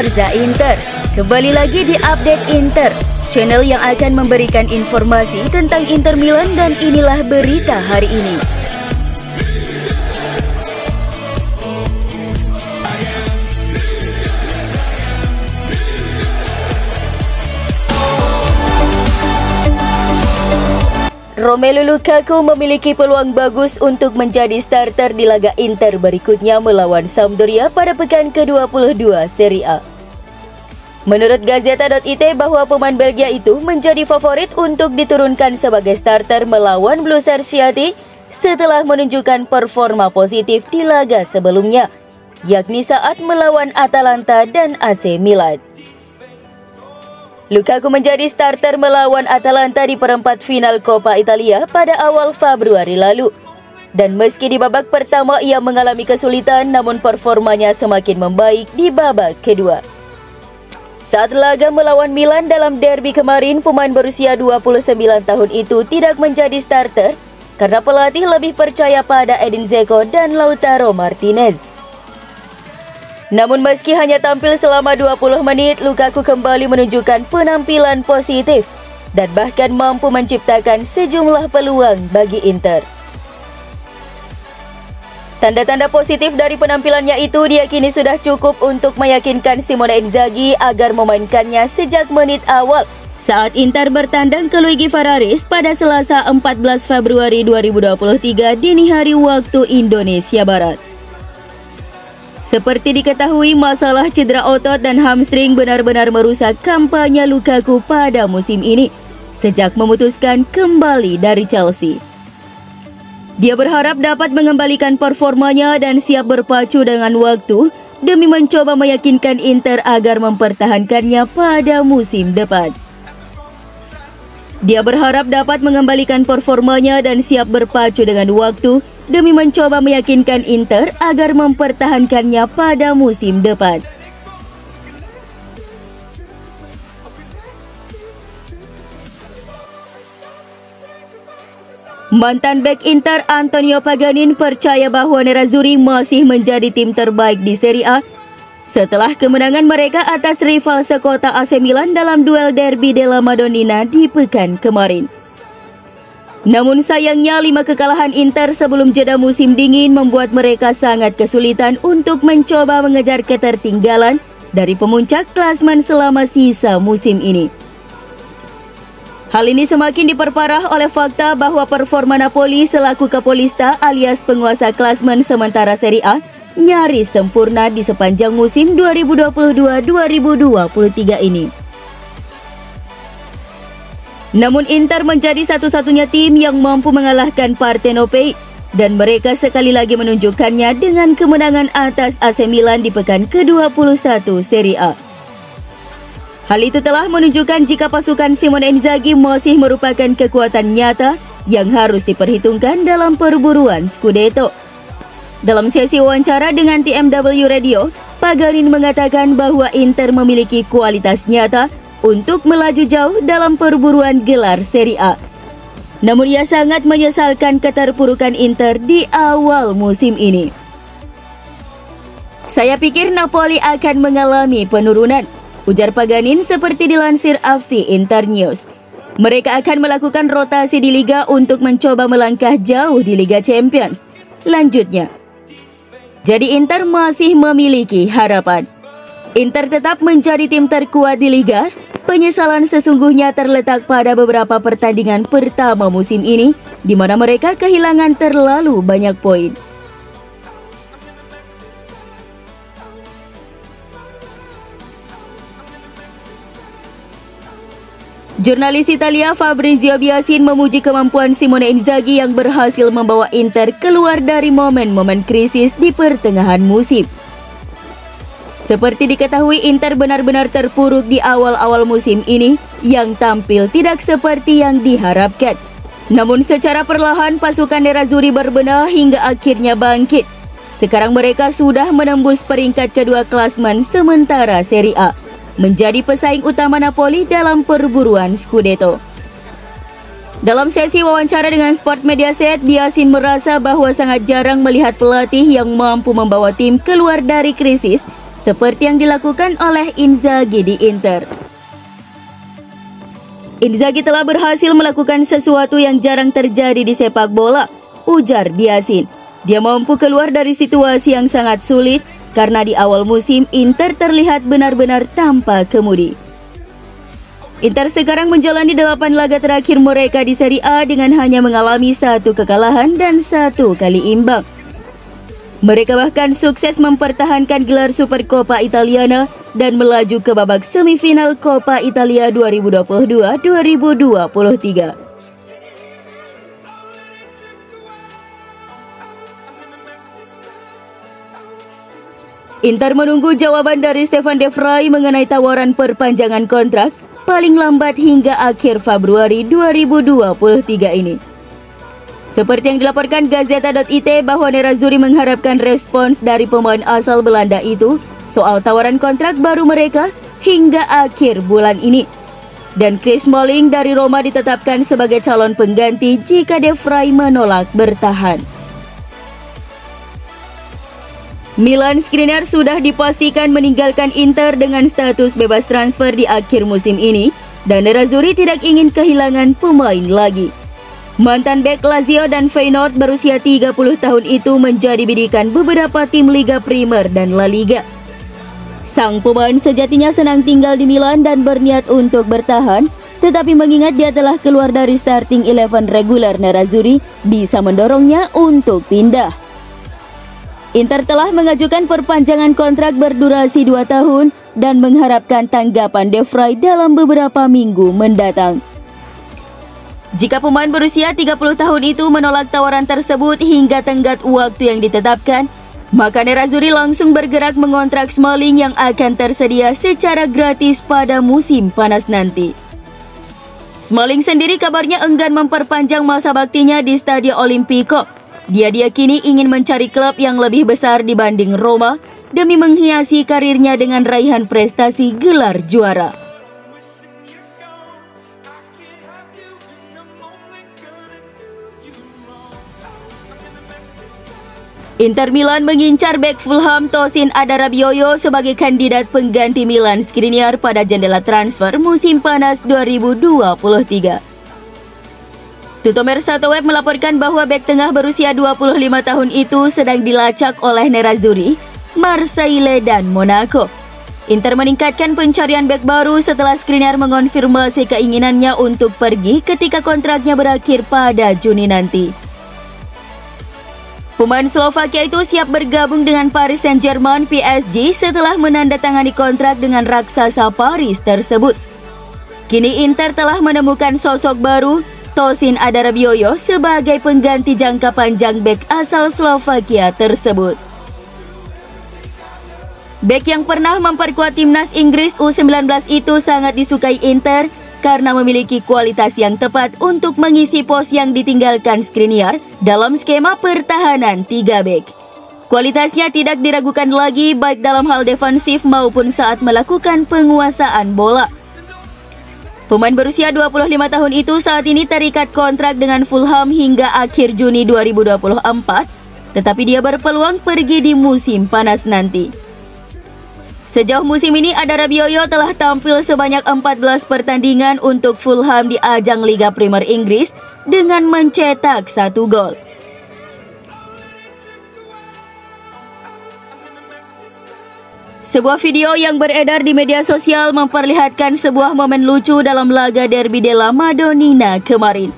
Forza Inter. Kembali lagi di Update Inter, channel yang akan memberikan informasi tentang Inter Milan, dan inilah berita hari ini. Romelu Lukaku memiliki peluang bagus untuk menjadi starter di laga Inter berikutnya melawan Sampdoria pada pekan ke-22 Serie A. Menurut Gazzetta.it bahwa pemain Belgia itu menjadi favorit untuk diturunkan sebagai starter melawan Blu Cerciati setelah menunjukkan performa positif di laga sebelumnya, yakni saat melawan Atalanta dan AC Milan. Lukaku menjadi starter melawan Atalanta di perempat final Coppa Italia pada awal Februari lalu. Dan meski di babak pertama ia mengalami kesulitan, namun performanya semakin membaik di babak kedua. Saat laga melawan Milan dalam derby kemarin, pemain berusia 29 tahun itu tidak menjadi starter karena pelatih lebih percaya pada Edin Dzeko dan Lautaro Martinez. Namun meski hanya tampil selama 20 menit, Lukaku kembali menunjukkan penampilan positif dan bahkan mampu menciptakan sejumlah peluang bagi Inter. Tanda-tanda positif dari penampilannya itu diyakini sudah cukup untuk meyakinkan Simone Inzaghi agar memainkannya sejak menit awal saat Inter bertandang ke Luigi Ferraris pada Selasa 14 Februari 2023 dini hari waktu Indonesia Barat. Seperti diketahui, masalah cedera otot dan hamstring benar-benar merusak kampanye Lukaku pada musim ini sejak memutuskan kembali dari Chelsea. Dia berharap dapat mengembalikan performanya dan siap berpacu dengan waktu demi mencoba meyakinkan Inter agar mempertahankannya pada musim depan. Dia berharap dapat mengembalikan performanya dan siap berpacu dengan waktu demi mencoba meyakinkan Inter agar mempertahankannya pada musim depan. Mantan bek Inter Antonio Paganin percaya bahwa Nerazzurri masih menjadi tim terbaik di Serie A setelah kemenangan mereka atas rival sekota AC Milan dalam duel derby della Madonnina di pekan kemarin. Namun sayangnya 5 kekalahan Inter sebelum jeda musim dingin membuat mereka sangat kesulitan untuk mencoba mengejar ketertinggalan dari pemuncak klasmen selama sisa musim ini. Hal ini semakin diperparah oleh fakta bahwa performa Napoli selaku kapolista alias penguasa klasmen sementara Serie A nyaris sempurna di sepanjang musim 2022-2023 ini. Namun Inter menjadi satu-satunya tim yang mampu mengalahkan Partenopei dan mereka sekali lagi menunjukkannya dengan kemenangan atas AC Milan di pekan ke-21 Serie A. Hal itu telah menunjukkan jika pasukan Simone Inzaghi masih merupakan kekuatan nyata yang harus diperhitungkan dalam perburuan Scudetto. Dalam sesi wawancara dengan TMW Radio, Paganin mengatakan bahwa Inter memiliki kualitas nyata untuk melaju jauh dalam perburuan gelar Serie A. Namun ia sangat menyesalkan keterpurukan Inter di awal musim ini. Saya pikir Napoli akan mengalami penurunan, ujar Paganin seperti dilansir FC Internews. Mereka akan melakukan rotasi di Liga untuk mencoba melangkah jauh di Liga Champions. Lanjutnya, jadi Inter masih memiliki harapan. Inter tetap menjadi tim terkuat di Liga. Penyesalan sesungguhnya terletak pada beberapa pertandingan pertama musim ini, di mana mereka kehilangan terlalu banyak poin. Jurnalis Italia Fabrizio Biasin memuji kemampuan Simone Inzaghi yang berhasil membawa Inter keluar dari momen-momen krisis di pertengahan musim. Seperti diketahui, Inter benar-benar terpuruk di awal-awal musim ini yang tampil tidak seperti yang diharapkan. Namun secara perlahan pasukan Nerazzurri berbenah hingga akhirnya bangkit. Sekarang mereka sudah menembus peringkat kedua klasmen sementara Serie A, menjadi pesaing utama Napoli dalam perburuan Scudetto. Dalam sesi wawancara dengan Sport Mediaset, Biasin merasa bahwa sangat jarang melihat pelatih yang mampu membawa tim keluar dari krisis seperti yang dilakukan oleh Inzaghi di Inter. Inzaghi telah berhasil melakukan sesuatu yang jarang terjadi di sepak bola, ujar Biasin. Dia mampu keluar dari situasi yang sangat sulit karena di awal musim Inter terlihat benar-benar tanpa kemudi. Inter sekarang menjalani 8 laga terakhir mereka di Serie A dengan hanya mengalami 1 kekalahan dan 1 kali imbang. Mereka bahkan sukses mempertahankan gelar Supercoppa Italiana dan melaju ke babak semifinal Coppa Italia 2022-2023. Inter menunggu jawaban dari Stefan De Vrij mengenai tawaran perpanjangan kontrak paling lambat hingga akhir Februari 2023 ini. Seperti yang dilaporkan Gazeta.it bahwa Nerazzurri mengharapkan respons dari pemain asal Belanda itu soal tawaran kontrak baru mereka hingga akhir bulan ini. Dan Chris Smalling dari Roma ditetapkan sebagai calon pengganti jika De Vrij menolak bertahan. Milan Skriniar sudah dipastikan meninggalkan Inter dengan status bebas transfer di akhir musim ini dan Nerazzurri tidak ingin kehilangan pemain lagi. Mantan bek Lazio dan Feyenoord berusia 30 tahun itu menjadi bidikan beberapa tim Liga Primer dan La Liga. Sang pemain sejatinya senang tinggal di Milan dan berniat untuk bertahan, tetapi mengingat dia telah keluar dari starting 11 reguler Nerazzurri bisa mendorongnya untuk pindah. Inter telah mengajukan perpanjangan kontrak berdurasi 2 tahun dan mengharapkan tanggapan De Vrij dalam beberapa minggu mendatang. Jika pemain berusia 30 tahun itu menolak tawaran tersebut hingga tenggat waktu yang ditetapkan, maka Nerazzurri langsung bergerak mengontrak Smalling yang akan tersedia secara gratis pada musim panas nanti. Smalling sendiri kabarnya enggan memperpanjang masa baktinya di Stadio Olimpico. Dia diyakini ingin mencari klub yang lebih besar dibanding Roma demi menghiasi karirnya dengan raihan prestasi gelar juara. Inter Milan mengincar bek Fulham Tosin Adarabioyo sebagai kandidat pengganti Milan Skriniar pada jendela transfer musim panas 2023. Tutomer Satoweb melaporkan bahwa bek tengah berusia 25 tahun itu sedang dilacak oleh Nerazzurri, Marseille dan Monaco. Inter meningkatkan pencarian bek baru setelah Skriniar mengonfirmasi keinginannya untuk pergi ketika kontraknya berakhir pada Juni nanti. Pemain Slovakia itu siap bergabung dengan Paris Saint-Germain PSG setelah menandatangani kontrak dengan raksasa Paris tersebut. Kini Inter telah menemukan sosok baru, Tosin Adarabioyo, sebagai pengganti jangka panjang bek asal Slovakia tersebut. Bek yang pernah memperkuat timnas Inggris U19 itu sangat disukai Inter karena memiliki kualitas yang tepat untuk mengisi pos yang ditinggalkan Skriniar dalam skema pertahanan 3 bek. Kualitasnya tidak diragukan lagi baik dalam hal defensif maupun saat melakukan penguasaan bola. Pemain berusia 25 tahun itu saat ini terikat kontrak dengan Fulham hingga akhir Juni 2024, tetapi dia berpeluang pergi di musim panas nanti. Sejauh musim ini Adarabioyo telah tampil sebanyak 14 pertandingan untuk Fulham di ajang Liga Primer Inggris dengan mencetak 1 gol. Sebuah video yang beredar di media sosial memperlihatkan sebuah momen lucu dalam laga Derby della Madonnina kemarin.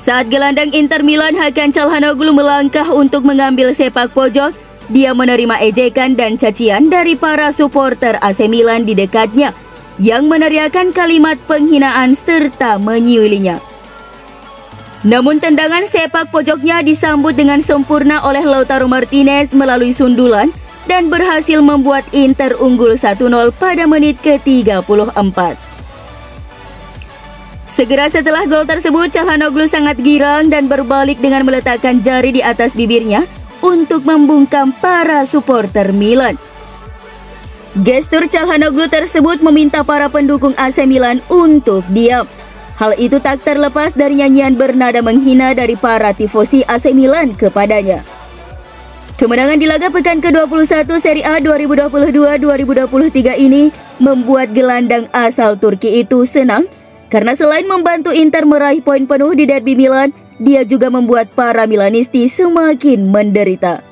Saat gelandang Inter Milan Hakan Çalhanoğlu melangkah untuk mengambil sepak pojok, dia menerima ejekan dan cacian dari para supporter AC Milan di dekatnya yang meneriakkan kalimat penghinaan serta menyiulinya. Namun tendangan sepak pojoknya disambut dengan sempurna oleh Lautaro Martinez melalui sundulan dan berhasil membuat Inter unggul 1-0 pada menit ke-34. Segera setelah gol tersebut, Çalhanoğlu sangat girang dan berbalik dengan meletakkan jari di atas bibirnya untuk membungkam para supporter Milan. Gestur Çalhanoğlu tersebut meminta para pendukung AC Milan untuk diam. Hal itu tak terlepas dari nyanyian bernada menghina dari para tifosi AC Milan kepadanya. Kemenangan di laga pekan ke-21 Serie A 2022-2023 ini membuat gelandang asal Turki itu senang karena selain membantu Inter meraih poin penuh di derby Milan, dia juga membuat para Milanisti semakin menderita.